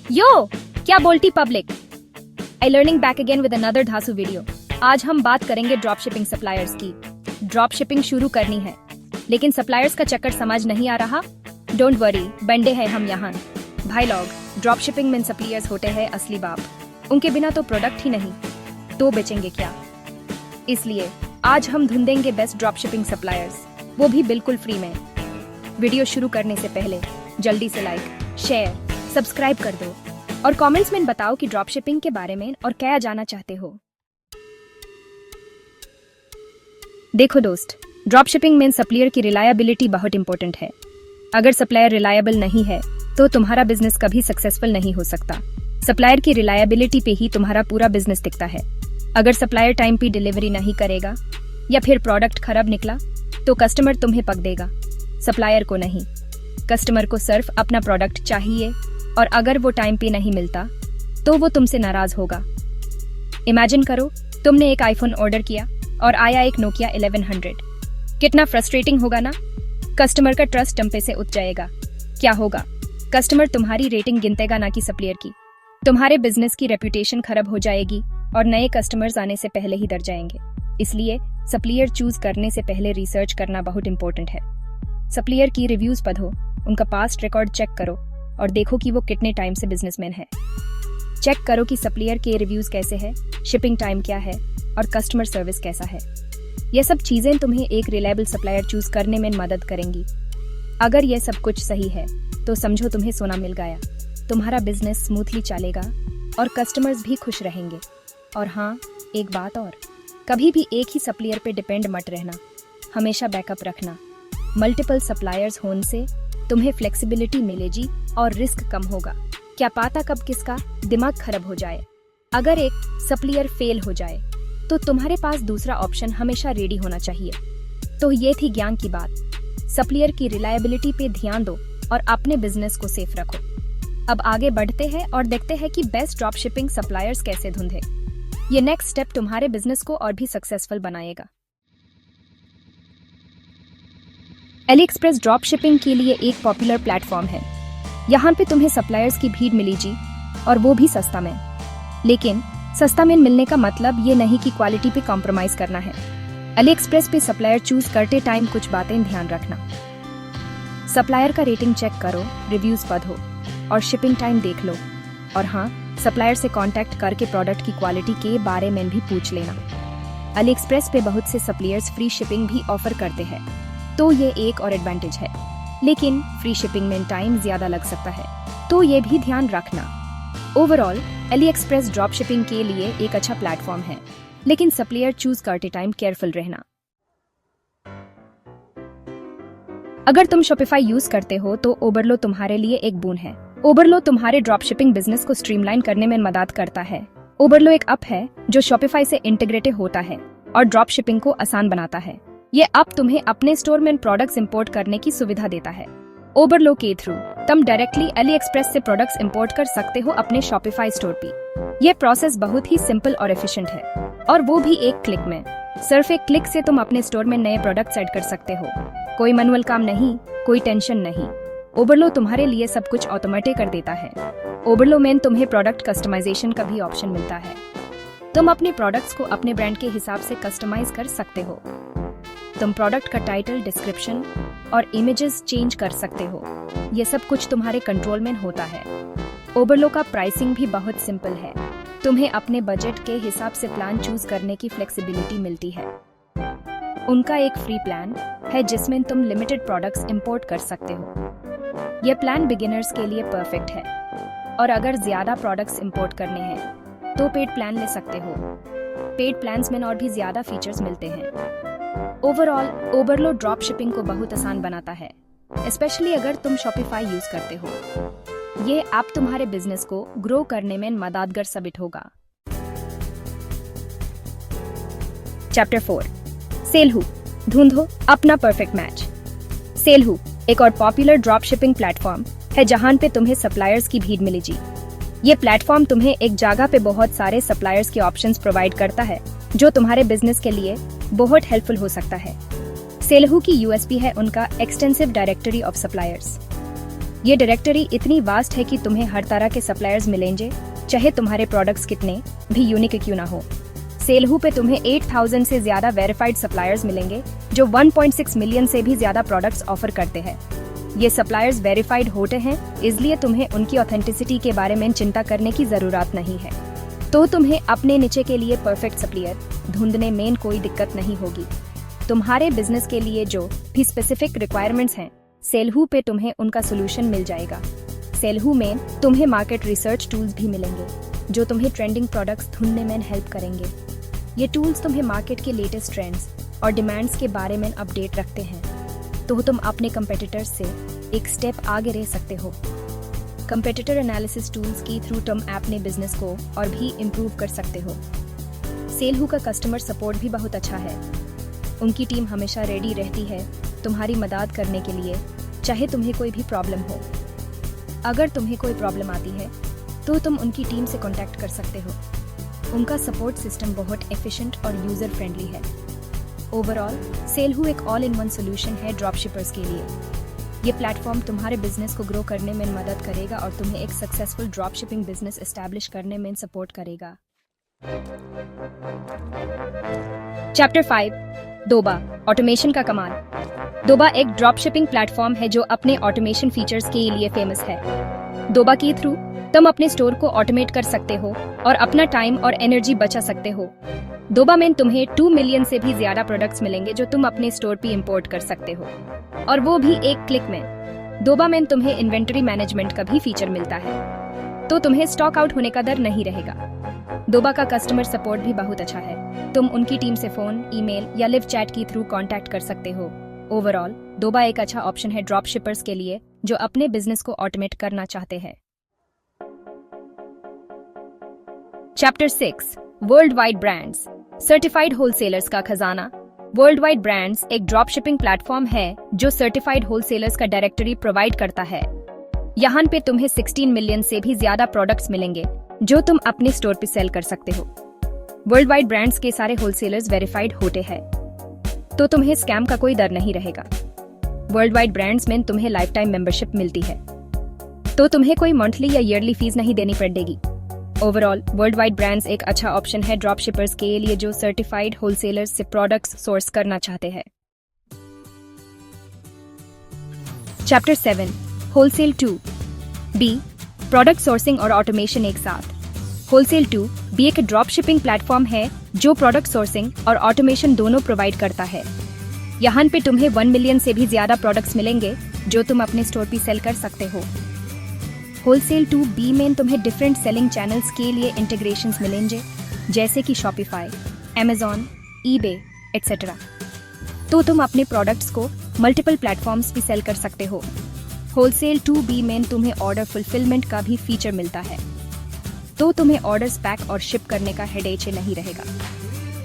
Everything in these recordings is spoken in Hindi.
यो, क्या बोलती public. I learning back again with another धासु वीडियो। आज हम बात करेंगे ड्रॉप शिपिंग सप्लायर्स की। ड्रॉप शिपिंग शुरू करनी है, लेकिन सप्लायर्स का चक्कर समझ नहीं आ रहा। डोंट वरी, बंडे हैं हम यहाँ। भाई लोग, ड्रॉप शिपिंग में सप्लायर्स होते हैं असली बाप। उनके बिना तो प्रोडक्ट ही नहीं, तो बेचेंगे क्या। इसलिए आज हम ढूंढेंगे बेस्ट ड्रॉप शिपिंग सप्लायर्स, वो भी बिल्कुल फ्री में। वीडियो शुरू करने से पहले जल्दी से लाइक, शेयर, सब्सक्राइब कर दो और कमेंट्स में बताओ कि ड्रॉप शिपिंग के बारे में और क्या जानना चाहते हो। देखो दोस्त, ड्रॉप शिपिंग में सप्लायर की रिलायबिलिटी बहुत इंपॉर्टेंट है। अगर सप्लायर रिलायबल नहीं है तो तुम्हारा बिजनेस कभी सक्सेसफुल नहीं हो सकता। सप्लायर की रिलायबिलिटी पे ही तुम्हारा पूरा बिजनेस टिकता है। अगर सप्लायर टाइम पे डिलीवरी नहीं करेगा या फिर प्रोडक्ट खराब निकला तो कस्टमर तुम्हें पक देगा, सप्लायर को नहीं। कस्टमर को सिर्फ अपना प्रोडक्ट चाहिए और अगर वो टाइम पे नहीं मिलता तो वो तुमसे नाराज होगा। इमेजिन करो, तुमने एक आईफोन ऑर्डर किया और आया एक नोकिया 1100। कितना फ्रस्ट्रेटिंग होगा ना। कस्टमर का ट्रस्ट तुम पे से उठ जाएगा। क्या होगा, कस्टमर तुम्हारी रेटिंग गिनतेगा ना कि सप्लायर की। तुम्हारे बिजनेस की रेपुटेशन खराब हो जाएगी और नए कस्टमर्स आने से पहले ही डर जाएंगे। इसलिए सप्लायर चूज करने से पहले रिसर्च करना बहुत इंपॉर्टेंट है। सप्लायर की रिव्यूज पढ़ो, उनका पास्ट रिकॉर्ड चेक करो और देखो कि वो कितने टाइम से बिजनेसमैन है। चेक करो कि सप्लायर के रिव्यूज कैसे हैं, शिपिंग टाइम क्या है और कस्टमर सर्विस कैसा है। ये सब चीजें तुम्हें एक रिलायबल सप्लायर चूज करने में मदद करेंगी। अगर ये सब कुछ सही है तो समझो तुम्हें सोना मिल गया। तुम्हारा बिजनेस स्मूथली चलेगा और कस्टमर्स भी खुश रहेंगे। और हाँ, एक बात और, कभी भी एक ही सप्लायर पे डिपेंड मत रहना, हमेशा बैकअप रखना। मल्टीपल सप्लायर्स होने से तुम्हें फ्लेक्सिबिलिटी मिलेगी और रिस्क कम होगा। क्या पता कब किसका दिमाग खराब हो जाए। अगर एक सप्लायर फेल हो जाए तो तुम्हारे पास दूसरा ऑप्शन हमेशा रेडी होना चाहिए। तो ये थी ज्ञान की बात। सप्लायर की रिलायबिलिटी पे ध्यान दो और अपने बिजनेस को सेफ रखो। अब आगे बढ़ते हैं और देखते हैं कि बेस्ट ड्रॉप शिपिंग सप्लायर्स कैसे ढूंढे। ये नेक्स्ट स्टेप तुम्हारे बिजनेस को और भी सक्सेसफुल बनाएगा। एलीएक्सप्रेस ड्रॉप शिपिंग के लिए एक पॉपुलर प्लेटफॉर्म है। यहाँ पे तुम्हें सप्लायर्स की भीड़ मिलेगी और वो भी सस्ता में। लेकिन सस्ता में मिलने का मतलब ये नहीं कि क्वालिटी पे कॉम्प्रोमाइज करना है। एलीएक्सप्रेस पे सप्लायर चूज करते टाइम कुछ बातें ध्यान रखना। सप्लायर का रेटिंग चेक करो, रिव्यूज पढ़ो और शिपिंग टाइम देख लो। और हाँ, सप्लायर से कांटेक्ट करके प्रोडक्ट की क्वालिटी के बारे में भी पूछ लेना। एलीएक्सप्रेस पे बहुत से सप्लायर्स फ्री शिपिंग भी ऑफर करते हैं, तो ये एक और एडवांटेज है। लेकिन फ्री शिपिंग में टाइम ज्यादा लग सकता है, तो ये भी ध्यान रखना। ओवरऑल एलीएक्सप्रेस ड्रॉप शिपिंग के लिए एक अच्छा प्लेटफॉर्म है, लेकिन सप्लायर चूज करते टाइम केयरफुल रहना। अगर तुम शॉपिफाई यूज करते हो तो ओबरलो तुम्हारे लिए एक बून है। ओबरलो तुम्हारे ड्रॉप शिपिंग बिजनेस को स्ट्रीमलाइन करने में मदद करता है। ओबरलो एक ऐप है जो शॉपिफाई से इंटीग्रेटेड होता है और ड्रॉप शिपिंग को आसान बनाता है। ये ऐप तुम्हें अपने स्टोर में प्रोडक्ट्स इंपोर्ट करने की सुविधा देता है। ओबरलो के थ्रू तुम डायरेक्टली एलीएक्सप्रेस से प्रोडक्ट्स इंपोर्ट कर सकते हो अपने शॉपिफाई स्टोर पे। ये प्रोसेस बहुत ही सिंपल और एफिशिएंट है, और वो भी एक क्लिक में। सिर्फ एक क्लिक से तुम अपने स्टोर में नए प्रोडक्ट्स ऐड कर सकते हो। कोई मैनुअल काम नहीं, कोई टेंशन नहीं। ओबरलो तुम्हारे लिए सब कुछ ऑटोमेटिक कर देता है। ओबरलो में तुम्हें प्रोडक्ट कस्टमाइजेशन का भी ऑप्शन मिलता है। तुम अपने प्रोडक्ट्स को अपने ब्रांड के हिसाब से कस्टमाइज कर सकते हो। तुम प्रोडक्ट का टाइटल, डिस्क्रिप्शन और इमेजेस चेंज कर सकते हो। ये सब कुछ तुम्हारे कंट्रोल में होता है। ओबरलो का प्राइसिंग भी बहुत सिंपल है। तुम्हें अपने बजट के हिसाब से प्लान चूज करने की फ्लेक्सिबिलिटी मिलती है। उनका एक फ्री प्लान है जिसमें तुम लिमिटेड प्रोडक्ट्स इंपोर्ट कर सकते हो। यह प्लान बिगिनर्स के लिए परफेक्ट है, और अगर ज्यादा प्रोडक्ट्स इंपोर्ट करने हैं तो पेड प्लान ले सकते हो। पेड प्लान्स में और भी ज्यादा फीचर्स मिलते हैं। ओवरऑल ओबरलो ड्रॉप शिपिंग को बहुत आसान बनाता है, स्पेशली अगर तुम शॉपिफाई यूज करते हो। ये ऐप तुम्हारे बिजनेस को ग्रो करने में मददगार साबित होगा। चैप्टर 4, सेलहू, ढूंढो अपना परफेक्ट मैच। सेलहू एक और पॉपुलर ड्रॉप शिपिंग प्लेटफॉर्म है जहां पे तुम्हें सप्लायर्स की भीड़ मिलेगी। ये प्लेटफॉर्म तुम्हें एक जगह पे बहुत सारे सप्लायर्स के ऑप्शंस प्रोवाइड करता है, जो तुम्हारे बिजनेस के लिए बहुत हेल्पफुल हो सकता है। सेलहू की यूएसपी है उनका एक्सटेंसिव डायरेक्टरी ऑफ सप्लायर्स। ये डायरेक्टरी इतनी वास्ट है कि तुम्हें हर तरह के सप्लायर्स मिलेंगे, चाहे तुम्हारे प्रोडक्ट्स कितने भी यूनिक क्यों ना हो। सेलहू पे तुम्हें 8000 से ज्यादा वेरीफाइड सप्लायर्स मिलेंगे जो 1.6 मिलियन से भी ज्यादा प्रोडक्ट्स ऑफर करते हैं। ये सप्लायर्स वेरीफाइड होते हैं, इसलिए तुम्हें उनकी ऑथेंटिसिटी के बारे में चिंता करने की जरूरत नहीं है। तो तुम्हें अपने नीचे के लिए परफेक्ट सप्लायर ढूंढने में कोई दिक्कत नहीं होगी। तुम्हारे बिजनेस के लिए जो भी स्पेसिफिक रिक्वायरमेंट्स हैं, सेलहू पे तुम्हें उनका सोल्यूशन मिल जाएगा। सेलहू में तुम्हें मार्केट रिसर्च टूल्स भी मिलेंगे जो तुम्हें ट्रेंडिंग प्रोडक्ट्स ढूंढने में हेल्प करेंगे। ये टूल्स तुम्हें मार्केट के लेटेस्ट ट्रेंड्स और डिमांड्स के बारे में अपडेट रखते हैं, तो तुम अपने कंपेटिटर्स से एक स्टेप आगे रह सकते हो। कंपेटिटर एनालिसिस टूल्स की थ्रू तुम अपने बिजनेस को और भी इम्प्रूव कर सकते हो। सेलहू का कस्टमर सपोर्ट भी बहुत अच्छा है। उनकी टीम हमेशा रेडी रहती है तुम्हारी मदद करने के लिए, चाहे तुम्हें कोई भी प्रॉब्लम हो। अगर तुम्हें कोई प्रॉब्लम आती है तो तुम उनकी टीम से कांटेक्ट कर सकते हो। उनका सपोर्ट सिस्टम बहुत एफिशिएंट और यूजर फ्रेंडली है। ओवरऑल सेलहू एक ऑल इन वन सोल्यूशन है ड्रॉपशिपर्स के लिए। ये प्लेटफॉर्म तुम्हारे बिजनेस को ग्रो करने में मदद करेगा और तुम्हें एक सक्सेसफुल ड्रॉपशिपिंग बिजनेस एस्टैब्लिश करने में सपोर्ट करेगा। चैप्टर 5 दोबा ऑटोमेशन का कमाल। दोबा एक ड्रॉपशिपिंग प्लेटफॉर्म है जो अपने ऑटोमेशन फीचर्स के लिए फेमस है। दोबा के थ्रू तुम अपने स्टोर को ऑटोमेट कर सकते हो और अपना टाइम और एनर्जी बचा सकते हो। दोबा में तुम्हें 2 मिलियन से भी ज्यादा प्रोडक्ट्स मिलेंगे जो तुम अपने स्टोर पे इंपोर्ट कर सकते हो, और वो भी एक क्लिक में। दोबा में तुम्हें इन्वेंटरी मैनेजमेंट का भी फीचर मिलता है, तो तुम्हें स्टॉक आउट होने का डर नहीं रहेगा। दोबा का कस्टमर सपोर्ट भी बहुत अच्छा है। तुम उनकी टीम से फोन, ईमेल या लिव चैट के थ्रू कांटेक्ट कर सकते हो। ओवरऑल दोबा एक अच्छा ऑप्शन है ड्रॉप शिपर्स के लिए जो अपने बिजनेस को ऑटोमेट करना चाहते हैं। Chapter 6 world wide brands certified wholesalers का खजाना। वर्ल्ड वाइड ब्रांड्स एक ड्रॉप शिपिंग प्लेटफॉर्म है जो सर्टिफाइड होलसेलर्स का डायरेक्टरी प्रोवाइड करता है। यहाँ पे तुम्हें 16 मिलियन से भी ज्यादा प्रोडक्ट्स मिलेंगे जो तुम अपने स्टोर पे सेल कर सकते हो। वर्ल्ड वाइड ब्रांड्स के सारे होलसेलर्स वेरीफाइड होते हैं, तो तुम्हें स्कैम का कोई डर नहीं रहेगा। वर्ल्ड वाइड ब्रांड्स में तुम्हें लाइफ टाइम मेंबरशिप मिलती है, तो तुम्हें कोई मंथली या ईयरली फीस नहीं देनी पड़ेगी। ओवरऑल वर्ल्ड वाइड ब्रांड्स एक अच्छा ऑप्शन है ड्रॉप शिपर्स के लिए जो सर्टिफाइड होलसेलर्स से प्रोडक्ट्स सोर्स करना चाहते हैं। Chapter 7 wholesale 2B product sourcing और ऑटोमेशन एक साथ। होलसेल 2B एक ड्रॉप शिपिंग प्लेटफॉर्म है जो प्रोडक्ट सोर्सिंग और ऑटोमेशन दोनों प्रोवाइड करता है। यहाँ पे तुम्हें 1 मिलियन से भी ज्यादा प्रोडक्ट्स मिलेंगे जो तुम अपने स्टोर पे सेल कर सकते हो। होलसेल 2B में तुम्हें डिफरेंट सेलिंग चैनल्स के लिए इंटीग्रेशंस मिलेंगे, जैसे कि शॉपिफाई, Amazon, eBay etc. तो तुम अपने प्रोडक्ट्स को मल्टीपल प्लेटफॉर्म्स पे सेल कर सकते हो। होलसेल 2B में तुम्हें ऑर्डर फुलफिलमेंट का भी फीचर मिलता है, तो तुम्हें ऑर्डर्स पैक और शिप करने का हेडेक नहीं रहेगा।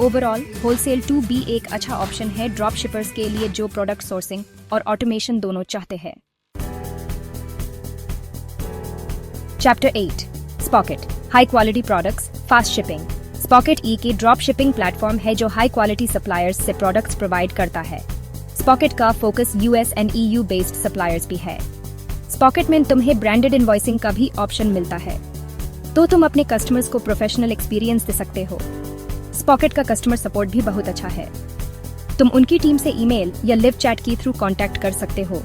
ओवरऑल होलसेल 2B एक अच्छा ऑप्शन है ड्रॉप शिपर्स के लिए जो प्रोडक्ट सोर्सिंग और ऑटोमेशन दोनों चाहते हैं। Chapter 8 sprocket high quality products fast shipping. Sprocket के ड्रॉप शिपिंग प्लेटफॉर्म है जो हाई क्वालिटी सप्लायर्स से प्रोडक्ट्स प्रोवाइड करता है। स्पॉकेट का focus US and EU based suppliers भी है। स्पॉकेट में तुम्हें ब्रांडेड इनवॉइसिंग का भी ऑप्शन मिलता है, तो तुम अपने कस्टमर्स को प्रोफेशनल एक्सपीरियंस दे सकते हो। स्पॉकेट का कस्टमर सपोर्ट भी बहुत अच्छा है। तुम उनकी टीम से ईमेल या लिव चैट के थ्रू कांटेक्ट कर सकते हो।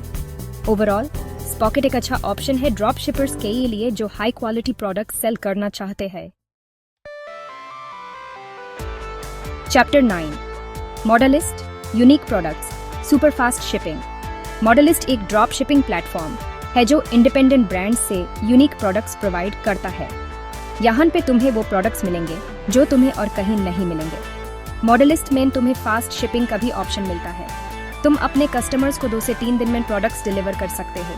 ओवरऑल स्पॉकेट एक अच्छा ऑप्शन है ड्रॉप शिपर्स के लिए जो हाई क्वालिटी प्रोडक्ट सेल करना चाहते हैं। Chapter 9 Modalyst unique products super fast shipping. Modalyst एक ड्रॉप शिपिंग प्लेटफॉर्म है जो इंडिपेंडेंट ब्रांड्स से यूनिक प्रोडक्ट्स प्रोवाइड करता है। यहाँ पे तुम्हें वो प्रोडक्ट्स मिलेंगे जो तुम्हें और कहीं नहीं मिलेंगे। मॉडलिस्ट में तुम्हें फास्ट शिपिंग का भी ऑप्शन मिलता है। तुम अपने कस्टमर्स को 2 से 3 दिन में प्रोडक्ट्स डिलीवर कर सकते हो।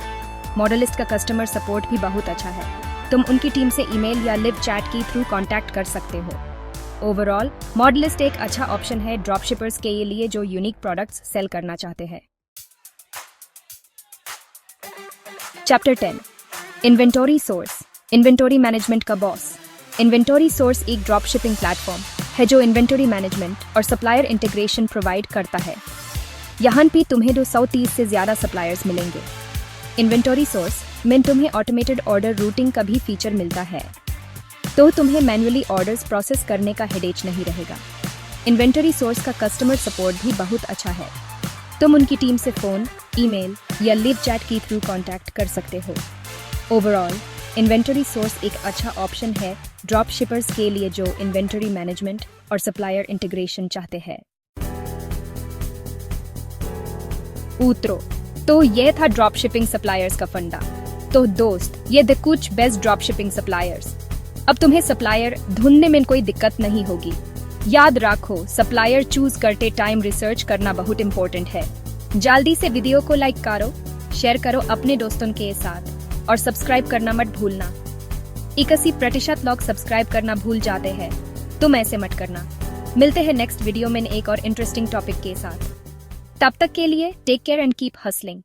मॉडलिस्ट का कस्टमर सपोर्ट भी बहुत अच्छा है। तुम उनकी टीम से ईमेल या लिव चैट के थ्रू कांटेक्ट कर सकते हो। ओवरऑल मॉडलिस्ट एक अच्छा ऑप्शन है ड्रॉप शिपर्स के लिए जो यूनिक प्रोडक्ट्स सेल करना चाहते हैं। Chapter 10 inventory source inventory management का बॉस। इन्वेंटरी सोर्स एक ड्रॉप शिपिंग प्लेटफॉर्म है जो इन्वेंटरी मैनेजमेंट और सप्लायर इंटीग्रेशन प्रोवाइड करता है। यहाँ पे तुम्हें 230 से ज्यादा सप्लायर्स मिलेंगे। इन्वेंटरी सोर्स में तुम्हें ऑटोमेटेड ऑर्डर रूटिंग का भी फीचर मिलता है, तो तुम्हें मैन्युअली ऑर्डर्स प्रोसेस करने का हेडेक नहीं रहेगा। इन्वेंटरी सोर्स का कस्टमर सपोर्ट भी बहुत अच्छा है। तुम उनकी टीम से फोन, ईमेल या लिव चैट के थ्रू कांटेक्ट कर सकते हो। ओवरऑल इन्वेंटरी सोर्स एक अच्छा ऑप्शन है ड्रॉप शिपर्स के लिए जो इन्वेंटरी मैनेजमेंट और सप्लायर इंटीग्रेशन चाहते हैं। उत्तरों तो ये था ड्रॉप शिपिंग सप्लायर्स का फंडा। तो दोस्त, ये द कुछ बेस्ट ड्रॉप शिपिंग सप्लायर्स। अब तुम्हें सप्लायर ढूंढने में कोई दिक्कत नहीं होगी। याद रखो, सप्लायर चूज करते टाइम रिसर्च करना बहुत इंपॉर्टेंट है। जल्दी से वीडियो को लाइक करो, शेयर करो अपने दोस्तों के साथ और सब्सक्राइब करना मत भूलना। 81% लोग सब्सक्राइब करना भूल जाते हैं, तुम ऐसे मत करना। मिलते हैं नेक्स्ट वीडियो में एक और इंटरेस्टिंग टॉपिक के साथ। तब तक के लिए take care and keep hustling.